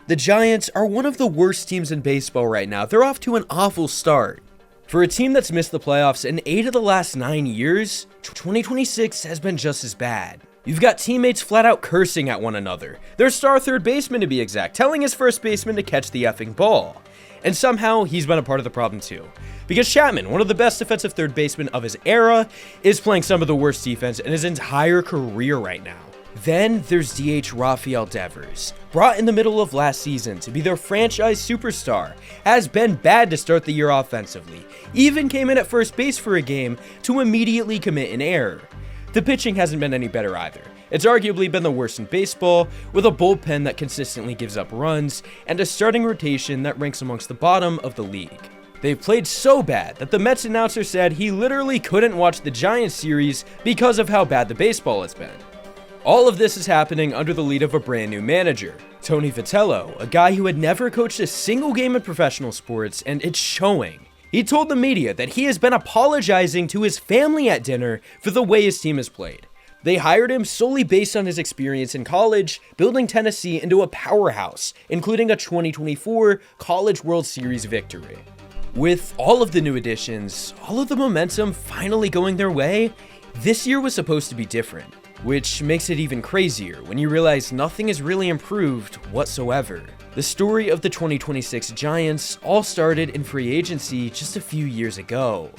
The Giants are one of the worst teams in baseball right now. They're off to an awful start. For a team that's missed the playoffs in 8 of the last 9 years, 2026 has been just as bad. You've got teammates flat out cursing at one another, their star third baseman to be exact, telling his first baseman to catch the effing ball. And somehow, he's been a part of the problem too. Because Chapman, one of the best defensive third basemen of his era, is playing some of the worst defense in his entire career right now. Then there's DH Rafael Devers, brought in the middle of last season to be their franchise superstar, has been bad to start the year offensively, even came in at first base for a game to immediately commit an error. The pitching hasn't been any better either. It's arguably been the worst in baseball, with a bullpen that consistently gives up runs, and a starting rotation that ranks amongst the bottom of the league. They've played so bad that the Mets announcer said he literally couldn't watch the Giants series because of how bad the baseball has been. All of this is happening under the lead of a brand new manager, Tony Vitello, a guy who had never coached a single game in professional sports, and it's showing. He told the media that he has been apologizing to his family at dinner for the way his team has played. They hired him solely based on his experience in college, building Tennessee into a powerhouse, including a 2024 College World Series victory. With all of the new additions, all of the momentum finally going their way, this year was supposed to be different. Which makes it even crazier when you realize nothing has really improved whatsoever. The story of the 2026 Giants all started in free agency just a few years ago.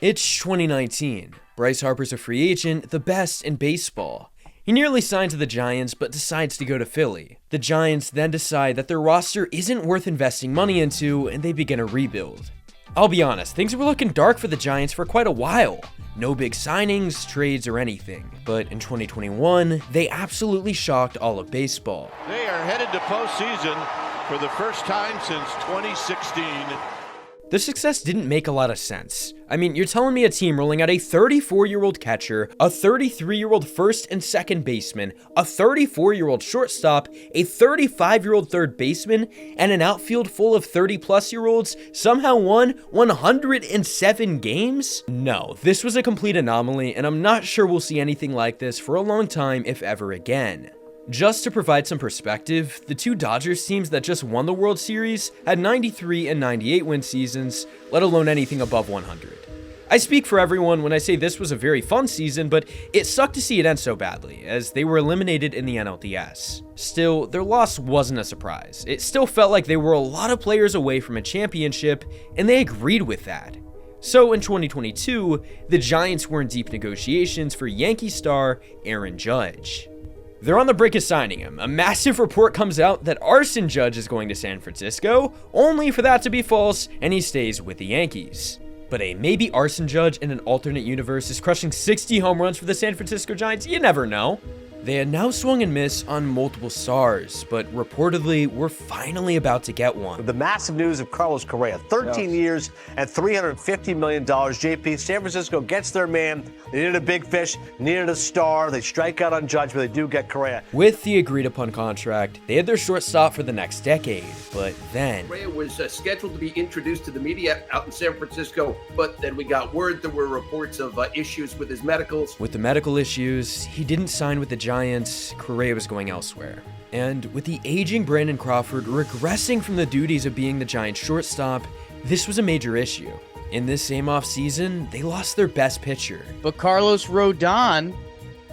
It's 2019. Bryce Harper's a free agent, the best in baseball. He nearly signed to the Giants, but decides to go to Philly. The Giants then decide that their roster isn't worth investing money into, and they begin a rebuild. I'll be honest, things were looking dark for the Giants for quite a while. No big signings, trades, or anything. But in 2021, they absolutely shocked all of baseball. They are headed to postseason for the first time since 2016. The success didn't make a lot of sense. I mean, you're telling me a team rolling out a 34-year-old catcher, a 33-year-old first and second baseman, a 34-year-old shortstop, a 35-year-old third baseman, and an outfield full of 30-plus-year-olds somehow won 107 games? No, this was a complete anomaly, and I'm not sure we'll see anything like this for a long time, if ever again. Just to provide some perspective, the two Dodgers teams that just won the World Series had 93 and 98 win seasons, let alone anything above 100. I speak for everyone when I say this was a very fun season, but it sucked to see it end so badly, as they were eliminated in the NLDS. Still, their loss wasn't a surprise. It still felt like they were a lot of players away from a championship, and they agreed with that. So in 2022, the Giants were in deep negotiations for Yankee star Aaron Judge. They're on the brink of signing him. A massive report comes out that Arson Judge is going to San Francisco, only for that to be false, and he stays with the Yankees. But a maybe Arson Judge in an alternate universe is crushing 60 home runs for the San Francisco Giants. You never know. They had now swung and missed on multiple stars, but reportedly we're finally about to get one. The massive news of Carlos Correa, 13 years and $350 million. JP, San Francisco gets their man. They needed a big fish, needed a star. They strike out on Judge, but they do get Correa. With the agreed upon contract, they had their shortstop for the next decade, but then Correa was scheduled to be introduced to the media out in San Francisco, but then we got word there were reports of issues with his medicals. With the medical issues, he didn't sign with the Giants. Correa was going elsewhere. And with the aging Brandon Crawford regressing from the duties of being the Giants shortstop, this was a major issue. In this same offseason, they lost their best pitcher. But Carlos Rodon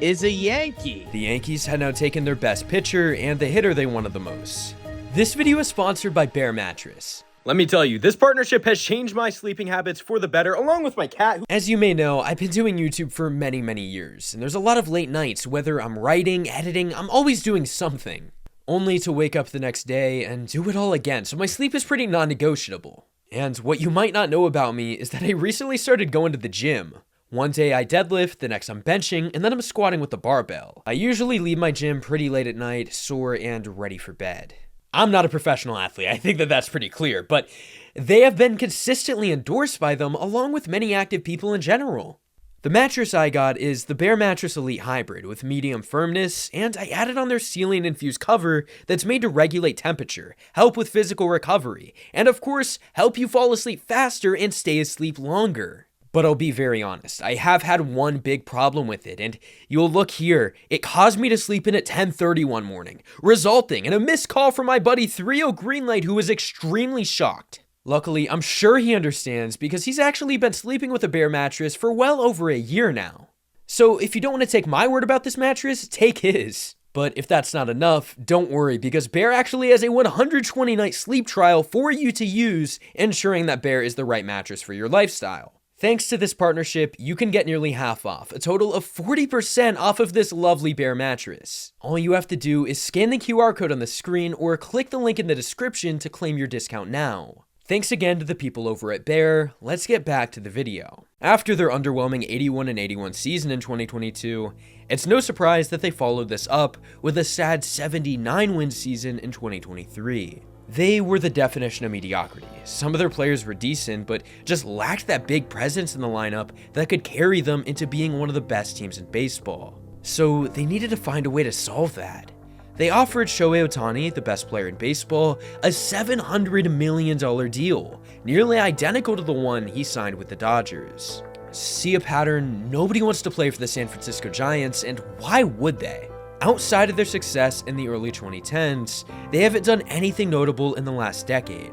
is a Yankee. The Yankees had now taken their best pitcher and the hitter they wanted the most. This video is sponsored by Bear Mattress. Let me tell you, this partnership has changed my sleeping habits for the better, along with my cat. As you may know, I've been doing YouTube for many years, and there's a lot of late nights, whether I'm writing, editing, I'm always doing something. Only to wake up the next day and do it all again, so my sleep is pretty non-negotiable. And what you might not know about me is that I recently started going to the gym. One day I deadlift, the next I'm benching, and then I'm squatting with the barbell. I usually leave my gym pretty late at night, sore and ready for bed. I'm not a professional athlete, I think that's pretty clear, but they have been consistently endorsed by them along with many active people in general. The mattress I got is the Bear Mattress Elite Hybrid with medium firmness, and I added on their ceiling-infused cover that's made to regulate temperature, help with physical recovery, and of course, help you fall asleep faster and stay asleep longer. But I'll be very honest, I have had one big problem with it, and you'll look here, it caused me to sleep in at 10:30 one morning, resulting in a missed call from my buddy 3-0 Greenlight, who was extremely shocked. Luckily, I'm sure he understands because he's actually been sleeping with a Bear mattress for well over a year now. So if you don't want to take my word about this mattress, take his. But if that's not enough, don't worry, because Bear actually has a 120-night sleep trial for you to use, ensuring that Bear is the right mattress for your lifestyle. Thanks to this partnership, you can get nearly half off, a total of 40% off of this lovely Bear mattress. All you have to do is scan the QR code on the screen or click the link in the description to claim your discount now. Thanks again to the people over at Bear. Let's get back to the video. After their underwhelming 81-81 season in 2022, it's no surprise that they followed this up with a sad 79-win season in 2023. They were the definition of mediocrity. Some of their players were decent, but just lacked that big presence in the lineup that could carry them into being one of the best teams in baseball. So they needed to find a way to solve that. They offered Shohei Ohtani, the best player in baseball, a $700 million deal, nearly identical to the one he signed with the Dodgers. See a pattern? Nobody wants to play for the San Francisco Giants, and why would they? Outside of their success in the early 2010s, they haven't done anything notable in the last decade.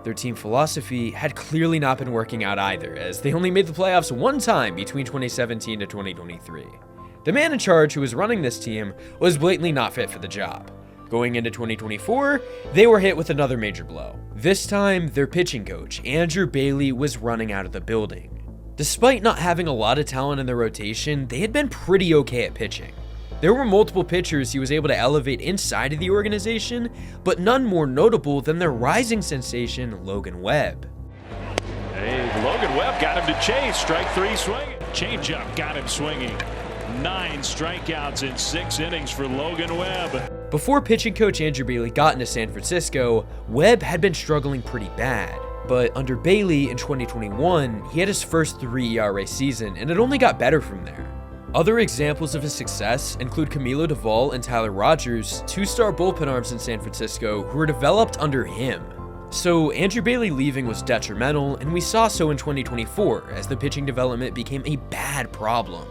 Their team philosophy had clearly not been working out either, as they only made the playoffs one time between 2017 to 2023. The man in charge who was running this team was blatantly not fit for the job. Going into 2024, they were hit with another major blow. This time, their pitching coach, Andrew Bailey, was running out of the building. Despite not having a lot of talent in their rotation, they had been pretty okay at pitching. There were multiple pitchers he was able to elevate inside of the organization, but none more notable than their rising sensation, Logan Webb. Hey, Logan Webb got him to chase, strike 3 swinging. Changeup got him swinging. 9 strikeouts in 6 innings for Logan Webb. Before pitching coach Andrew Bailey got into San Francisco, Webb had been struggling pretty bad. But under Bailey in 2021, he had his first 3 ERA season, and it only got better from there. Other examples of his success include Camilo Doval and Tyler Rogers, 2-star bullpen arms in San Francisco who were developed under him. So Andrew Bailey leaving was detrimental, and we saw so in 2024 as the pitching development became a bad problem.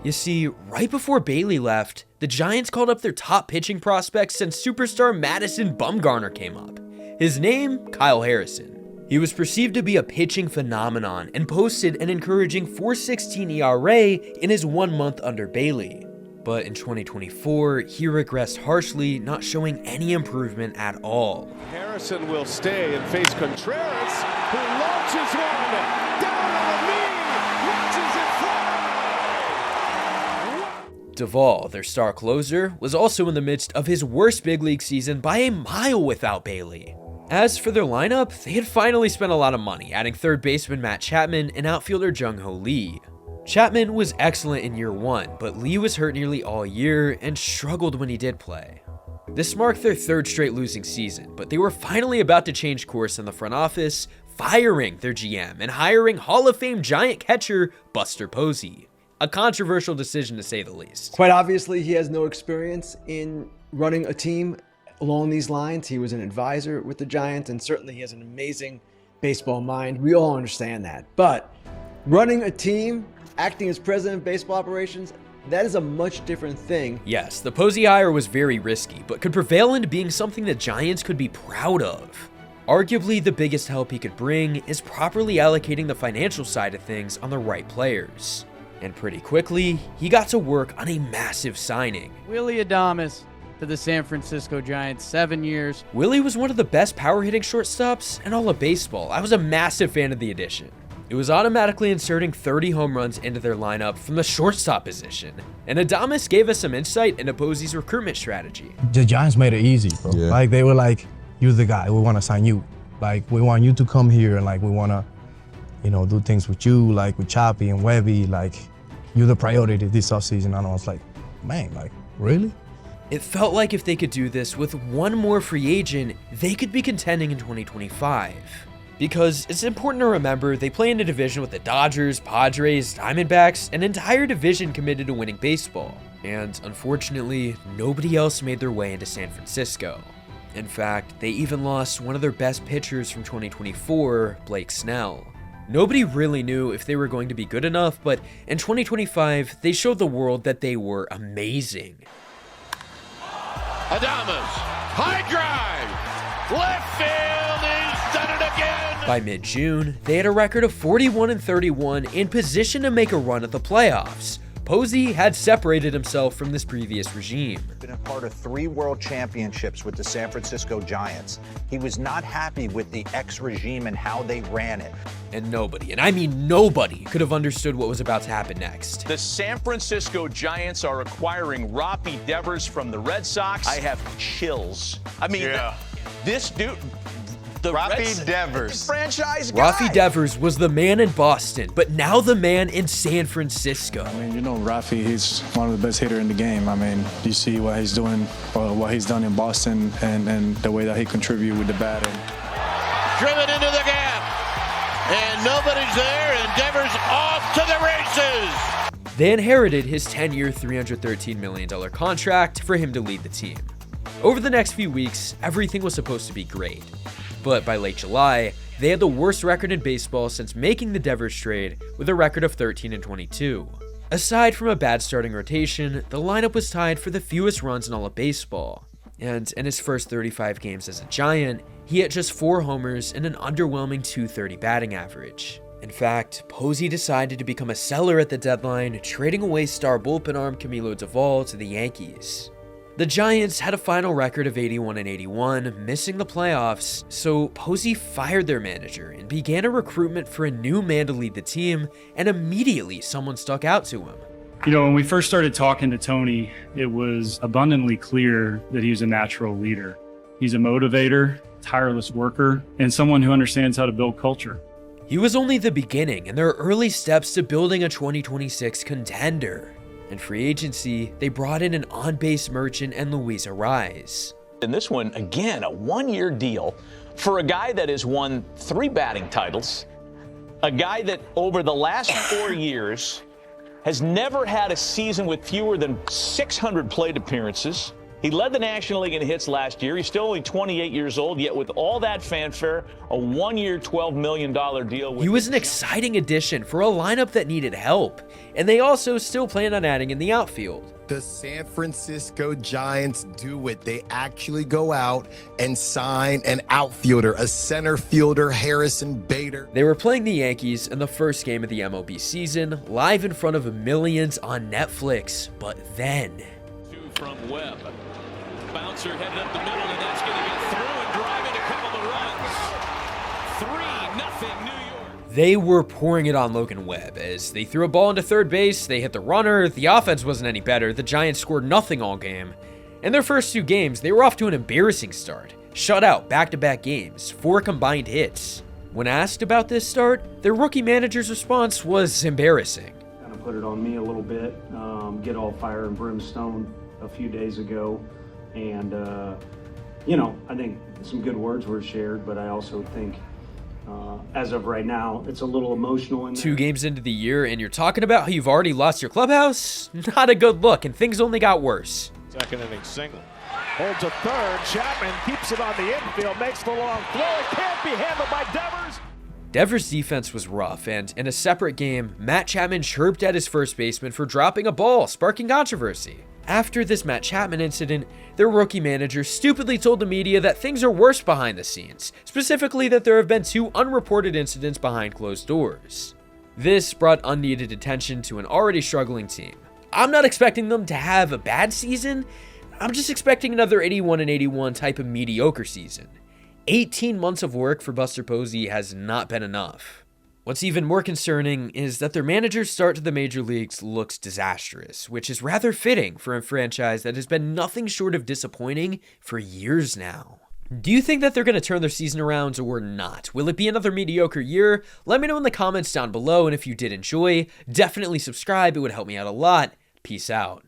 You see, right before Bailey left, the Giants called up their top pitching prospects since superstar Madison Bumgarner came up. His name, Kyle Harrison. He was perceived to be a pitching phenomenon and posted an encouraging .416 ERA in his 1 month under Bailey. But in 2024, he regressed harshly, not showing any improvement at all. Harrison will stay and face Contreras, who launches one down on the knee, watches it fly. Doval, their star closer, was also in the midst of his worst big league season by a mile without Bailey. As for their lineup, they had finally spent a lot of money, adding third baseman Matt Chapman and outfielder Jung-Ho Lee. Chapman was excellent in year 1, but Lee was hurt nearly all year and struggled when he did play. This marked their 3rd straight losing season, but they were finally about to change course in the front office, firing their GM and hiring Hall of Fame Giant catcher Buster Posey. A controversial decision to say the least. Quite obviously, he has no experience in running a team along these lines. He was an advisor with the Giants, and certainly he has an amazing baseball mind. We all understand that. But running a team, acting as president of baseball operations, that is a much different thing. Yes, the Posey hire was very risky, but could prevail into being something the Giants could be proud of. Arguably, the biggest help he could bring is properly allocating the financial side of things on the right players. And pretty quickly, he got to work on a massive signing. Willy Adames to the San Francisco Giants, 7 years. Willie was one of the best power-hitting shortstops in all of baseball. I was a massive fan of the addition. It was automatically inserting 30 home runs into their lineup from the shortstop position. And Adames gave us some insight into Posey's recruitment strategy. The Giants made it easy, bro. Yeah. Like, they were like, you're the guy, we want to sign you. Like, we want you to come here, and like, we want to, you know, do things with you, like with Chappie and Webby, like, you're the priority this offseason. And I was like, man, like, really? It felt like if they could do this with one more free agent, they could be contending in 2025. Because it's important to remember they play in a division with the Dodgers, Padres, Diamondbacks, an entire division committed to winning baseball. And unfortunately, nobody else made their way into San Francisco. In fact, they even lost one of their best pitchers from 2024, Blake Snell. Nobody really knew if they were going to be good enough, but in 2025, they showed the world that they were amazing. Adames, high drive, left field, he's done it again. By mid-June, they had a record of 41-31 in position to make a run at the playoffs. Posey had separated himself from this previous regime. Been a part of 3 world championships with the San Francisco Giants. He was not happy with the ex-regime and how they ran it. And nobody, and I mean nobody, could have understood what was about to happen next. The San Francisco Giants are acquiring Rafael Devers from the Red Sox. I have chills. I mean, this dude... Rafael Devers. Franchise guy. Rafael Devers was the man in Boston, but now the man in San Francisco. I mean, you know, Rafi, he's one of the best hitters in the game. I mean, you see what he's doing, what he's done in Boston, and the way that he contributed with the bat. Driven into the gap, and nobody's there, and Devers off to the races. They inherited his 10-year, $313 million contract for him to lead the team. Over the next few weeks, everything was supposed to be great. But by late July, they had the worst record in baseball since making the Devers trade, with a record of 13-22. Aside from a bad starting rotation, the lineup was tied for the fewest runs in all of baseball. And in his first 35 games as a Giant, he hit just 4 homers and an underwhelming .230 batting average. In fact, Posey decided to become a seller at the deadline, trading away star bullpen arm Camilo Doval to the Yankees. The Giants had a final record of 81-81, missing the playoffs, so Posey fired their manager and began a recruitment for a new man to lead the team, and immediately someone stuck out to him. You know, when we first started talking to Tony, it was abundantly clear that he was a natural leader. He's a motivator, tireless worker, and someone who understands how to build culture. He was only the beginning in their early steps to building a 2026 contender. In free agency, they brought in an on-base merchant and Luis Arraez. And this one, again, a 1-year deal for a guy that has won 3 batting titles, a guy that over the last 4 years has never had a season with fewer than 600 plate appearances. He led the National League in hits last year. He's still only 28 years old, yet with all that fanfare, a 1-year, $12 million deal. He was an exciting addition for a lineup that needed help, and they also still plan on adding in the outfield. The San Francisco Giants do it. They actually go out and sign an outfielder, a center fielder, Harrison Bader. They were playing the Yankees in the first game of the MLB season, live in front of millions on Netflix, but then... 2 from Webb. Bouncer heading up the middle, and that's going to get through and drive in a couple of runs. 3-0 New York. They were pouring it on Logan Webb. As they threw a ball into third base, they hit the runner, the offense wasn't any better, the Giants scored nothing all game. In their first 2 games, they were off to an embarrassing start. Shut out back-to-back games, 4 combined hits. When asked about this start, their rookie manager's response was embarrassing. Kind of put it on me a little bit, get all fire and brimstone a few days ago. And, you know, I think some good words were shared, but I also think as of right now, it's a little emotional in there. 2 games into the year, and you're talking about how you've already lost your clubhouse? Not a good look, and things only got worse. Second inning single. Holds a third. Chapman keeps it on the infield, makes the long throw. It can't be handled by Devers. Devers' defense was rough, and in a separate game, Matt Chapman chirped at his first baseman for dropping a ball, sparking controversy. After this Matt Chapman incident, their rookie manager stupidly told the media that things are worse behind the scenes, specifically that there have been 2 unreported incidents behind closed doors. This brought unneeded attention to an already struggling team. I'm not expecting them to have a bad season, I'm just expecting another 81-81 type of mediocre season. 18 months of work for Buster Posey has not been enough. What's even more concerning is that their manager's start to the major leagues looks disastrous, which is rather fitting for a franchise that has been nothing short of disappointing for years now. Do you think that they're going to turn their season around or not? Will it be another mediocre year? Let me know in the comments down below, and if you did enjoy, definitely subscribe, it would help me out a lot. Peace out.